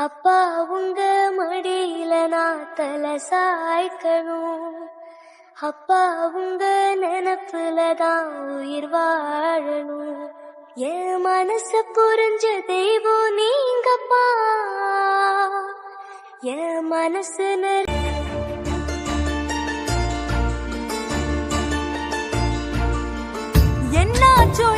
அப்பா உங்க மடியில நான் தலை சாய்க்கணும். அப்பா உங்க நினப்புல தான் உயிர் வாழணும். என் மனசு புரிஞ்ச தெய்வம் நீங்கப்பா. என் மனசு என்னாச்சோ